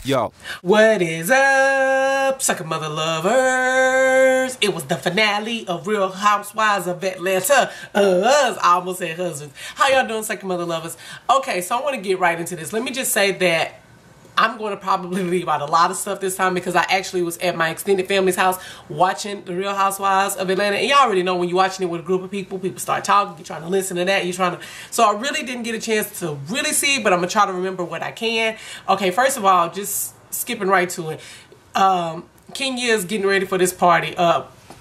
Yo. What is up, sucker mother lovers? It was the finale of Real Housewives of Atlanta. I almost said husbands. How y'all doing, sucker mother lovers? Okay, so I want to get right into this. Let me just say that I'm going to probably leave out a lot of stuff this time because I actually was at my extended family's house watching the Real Housewives of Atlanta. And y'all already know when you're watching it with a group of people, people start talking, you're trying to listen to that, you're trying to... So I really didn't get a chance to really see it, but I'm going to try to remember what I can. Okay, first of all, just skipping right to it. Kenya is getting ready for this party.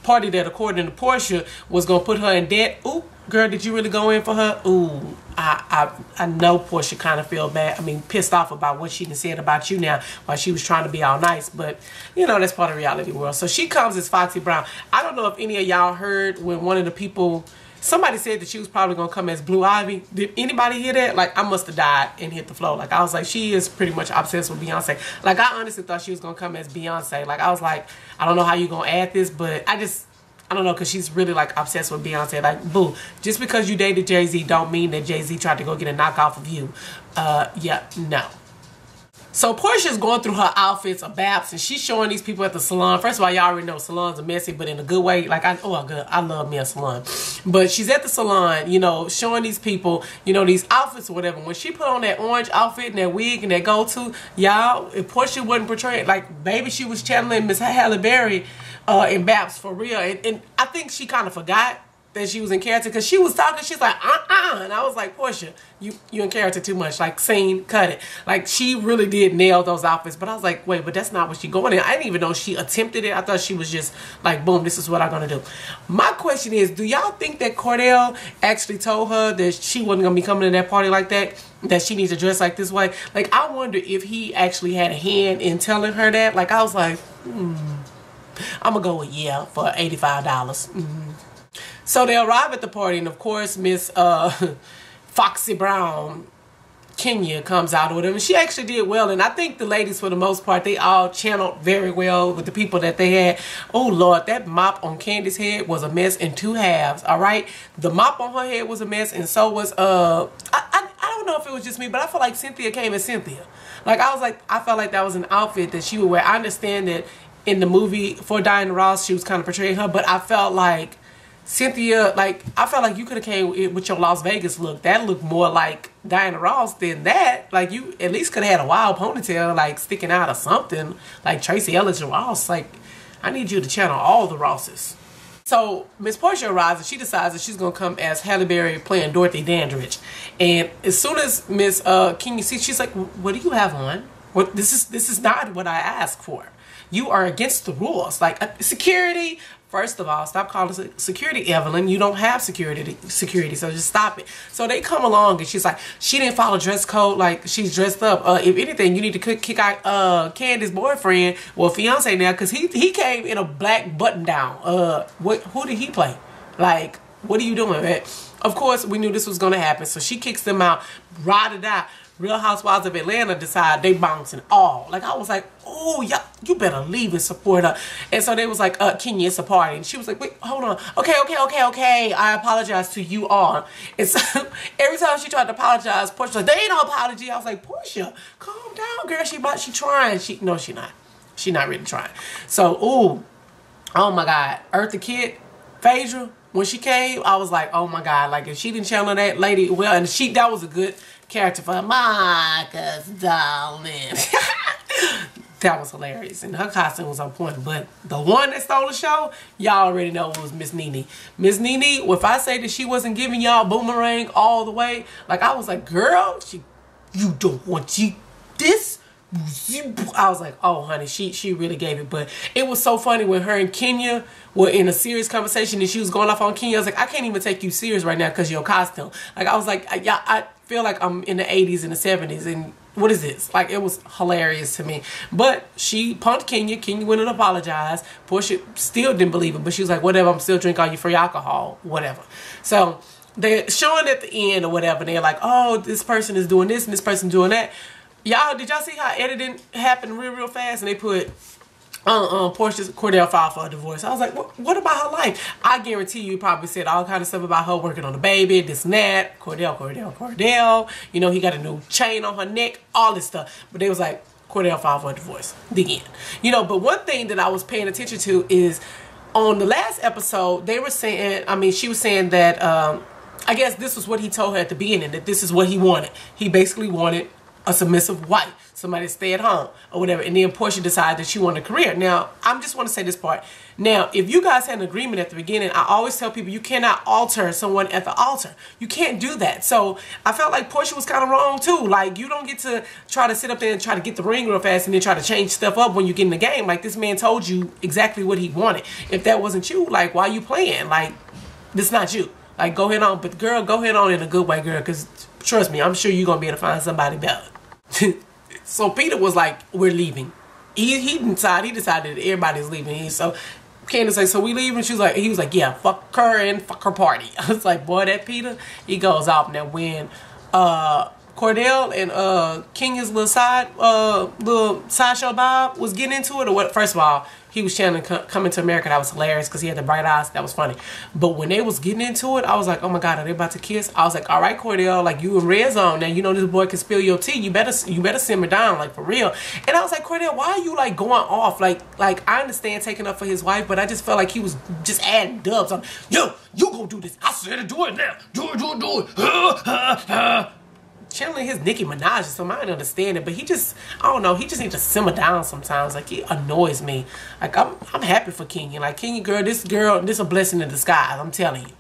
Party that, according to Portia, was going to put her in debt. Ooh, girl, did you really go in for her? Ooh, I know Portia kind of feel bad. I mean, pissed off about what she done said about you now while she was trying to be all nice. But, you know, that's part of the reality world. So she comes as Foxy Brown. I don't know if any of y'all heard when one of the people... Somebody said that she was probably going to come as Blue Ivy. Did anybody hear that? Like, I must have died and hit the floor. Like, I was like, she is pretty much obsessed with Beyonce. Like, I honestly thought she was going to come as Beyonce. Like, I was like, I don't know how you going to add this, but I don't know, because she's really, like, obsessed with Beyonce. Like, boo, just because you dated Jay-Z don't mean that Jay-Z tried to go get a knockoff of you. Yeah, no. So Portia's going through her outfits of Babs, and she's showing these people at the salon. First of all, y'all already know salons are messy, but in a good way. Like, I love me a salon. But she's at the salon, you know, showing these people, you know, these outfits or whatever. When she put on that orange outfit and that wig and that go-to, y'all, if Portia wasn't portraying, like, baby, she was channeling Miss Halle Berry in Babs for real. And I think she kind of forgot that she was in character, because she was talking, she's like, and I was like, Portia, you in character too much. Like, scene, cut it. Like, she really did nail those outfits, but I was like, wait, but that's not what she going in. I didn't even know she attempted it. I thought she was just like, boom, this is what I'm gonna do. My question is, do y'all think that Cordell actually told her that she wasn't gonna be coming to that party like that she needs to dress like this way? Like, I wonder if he actually had a hand in telling her that. Like, I was like, I'm gonna go with yeah for $85. So they arrive at the party, and of course, Miss Foxy Brown, Kenya, comes out with them. And she actually did well. And I think the ladies, for the most part, they all channeled very well with the people that they had. Oh, Lord, that mop on Candy's head was a mess in two halves, all right? The mop on her head was a mess, and so was, I don't know if it was just me, but I felt like Cynthia came as Cynthia. Like, I felt like that was an outfit that she would wear. I understand that in the movie for Diana Ross, she was kind of portraying her, but I felt like Cynthia, like, I felt like you could have came with your Las Vegas look. That looked more like Diana Ross than that. Like, you at least could have had a wild ponytail, like, sticking out or something. Like Tracy Ellis Ross. Like, I need you to channel all the Rosses. So Miss Portia arrives, and she decides that she's going to come as Halle Berry playing Dorothy Dandridge. And as soon as Miss Kenya sees, she's like, what do you have on? What, this is not what I asked for. You are against the rules. Like, security... First of all, stop calling security, Evelyn. You don't have security, so just stop it. So they come along, and she's like, she didn't follow dress code. Like, she's dressed up. If anything, you need to kick out Candy's boyfriend, well, fiance now, because he came in a black button down. Who did he play? Like, what are you doing, man? Of course, we knew this was gonna happen, so she kicks them out. Ride or die. Real Housewives of Atlanta decide they bouncing all. Like, I was like, oh, yeah, you better leave and support her. And so they was like, Kenya, it's a party. And she was like, wait, hold on. Okay. I apologize to you all. And so every time she tried to apologize, Portia was like, there ain't no apology. I was like, Portia, calm down, girl. She trying. No, she not. She not really trying. So, ooh, oh my God. Eartha Kitt, Phaedra, when she came, I was like, oh my God. Like, if she didn't channel that lady well, and that was a good character for Marcus, darling. That was hilarious, and her costume was on point. But the one that stole the show, y'all already know it was Miss NeNe. Miss NeNe, if I say that she wasn't giving y'all boomerang all the way, like, I was like, girl, you don't want this. I was like, oh, honey, she really gave it. But it was so funny when her and Kenya were in a serious conversation, and she was going off on Kenya. I was like, I can't even take you serious right now because of your costume. Like, I was like, yeah, I feel like I'm in the 80s and the 70s, and what is this? Like, it was hilarious to me. But she punked Kenya. Kenya went and apologized. Portia still didn't believe it, but she was like, whatever, I'm still drinking all your free alcohol, whatever. So they're showing at the end or whatever, and they're like, oh, this person is doing this and this person doing that. Y'all, did y'all see how editing happened real fast? And they put Portia's Cordell filed for a divorce. I was like, what about her life? I guarantee you probably said all kind of stuff about her working on the baby, this and that. Cordell. You know, he got a new chain on her neck, all this stuff. But they was like, Cordell filed for a divorce. The end. You know, but one thing that I was paying attention to is on the last episode, they were saying, I mean, she was saying that, I guess this was what he told her at the beginning, that this is what he wanted. He basically wanted a submissive wife, somebody to stay at home or whatever. And then Portia decided that she wanted a career. Now, I just want to say this part. Now, if you guys had an agreement at the beginning, I always tell people you cannot alter someone at the altar. You can't do that. So I felt like Portia was kind of wrong too. Like, you don't get to try to sit up there and try to get the ring real fast and then try to change stuff up when you get in the game. Like, this man told you exactly what he wanted. If that wasn't you, like, why you playing? Like, this not you. Like, go ahead on. But girl, go ahead on in a good way, girl. Because trust me, I'm sure you're going to be able to find somebody better. So Peter was like, we're leaving. He decided that everybody's leaving. So Candace like, so we leaving? He was like, yeah, fuck her and fuck her party. I was like, boy, that Peter, he goes off. Now when Cordell and Kenya's little sideshow Bob was getting into it, or what? First of all, he was channeling Coming to America. That was hilarious because he had the bright eyes. That was funny. But when they was getting into it, I was like, oh my God, are they about to kiss? I was like, all right, Cordell, like, you in red zone. Now, you know this boy can spill your tea. You better simmer down, like, for real. And I was like, Cordell, why are you, like, going off? Like I understand taking up for his wife, but I just felt like he was just adding dubs on, yo, you gonna do this. I said to do it now. Do it. Channeling his Nicki Minaj or something. I don't understand it, but he just, I don't know, he just needs to simmer down sometimes. Like, he annoys me. Like, I'm happy for Kenya. Like, Kenya, girl, this is a blessing in disguise, I'm telling you.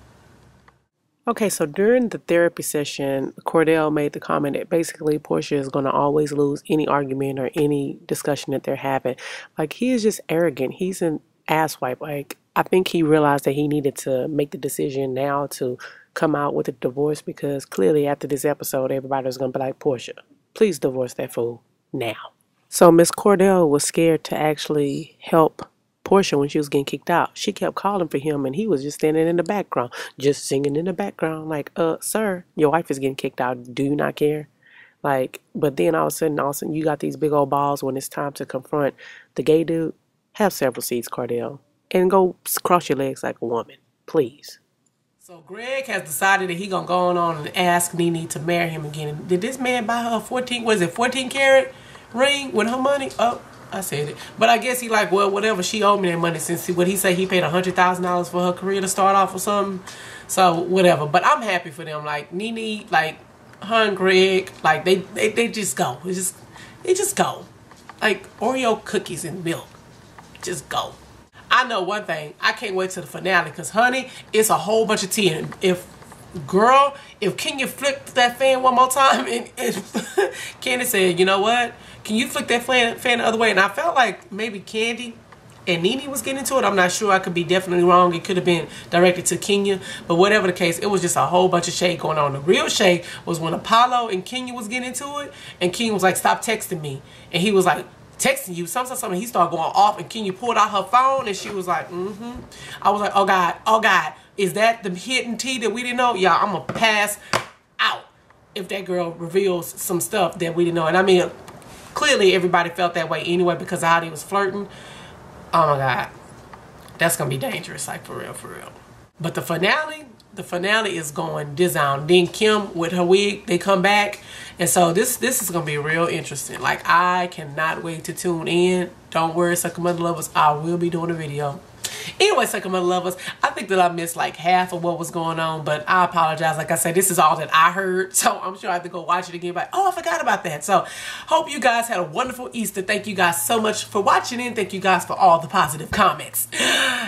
Okay, so during the therapy session, Cordell made the comment that basically Portia is going to always lose any argument or any discussion that they're having. Like, he is just arrogant. He's an asswipe. Like, I think he realized that he needed to make the decision now to come out with a divorce, because clearly after this episode, everybody was going to be like, Portia, please divorce that fool now. So Miss Cordell was scared to actually help Portia when she was getting kicked out. She kept calling for him, and he was just standing in the background, just singing in the background, like, sir, your wife is getting kicked out. Do you not care? Like, but then all of a sudden, you got these big old balls when it's time to confront the gay dude. Have several seats, Cordell, and go cross your legs like a woman, please. So Greg has decided that he gonna go on and ask Nene to marry him again. Did this man buy her a 14 karat ring with her money? Oh, I said it. But I guess he like, well, whatever, she owed me that money since what he say he paid $100,000 for her career to start off or something. So whatever. But I'm happy for them. Like Nene, like her and Greg, like they just go. They just go. Like Oreo cookies and milk. Just go. I know one thing. I can't wait till the finale because, honey, it's a whole bunch of tea. And if Kenya flipped that fan one more time and Candace said, you know what? Can you flick that fan the other way? And I felt like maybe Candy and Nene was getting into it. I'm not sure. I could be definitely wrong. It could have been directed to Kenya. But whatever the case, it was just a whole bunch of shade going on. The real shade was when Apollo and Kenya was getting into it. And Kenya was like, stop texting me. And he was like, texting you, something. He started going off, and Kenya pulled out her phone, and she was like, I was like, oh God, is that the hidden tea that we didn't know? Yeah, I'm gonna pass out if that girl reveals some stuff that we didn't know. And I mean, clearly everybody felt that way anyway because of how they was flirting. Oh my God, that's gonna be dangerous, like for real. But the finale is going down. Then Kim with her wig, they come back. And so this is going to be real interesting. Like, I cannot wait to tune in. Don't worry, Sucker Mother Lovers. I will be doing a video. Anyway, Sucker Mother Lovers, I think that I missed like half of what was going on. But I apologize. Like I said, this is all that I heard. So I'm sure I have to go watch it again. But, oh, I forgot about that. So hope you guys had a wonderful Easter. Thank you guys so much for watching. And thank you guys for all the positive comments.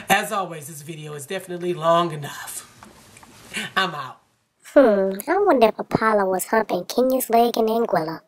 As always, this video is definitely long enough. I'm out. I wonder if Apollo was humping Kenya's leg in Anguilla.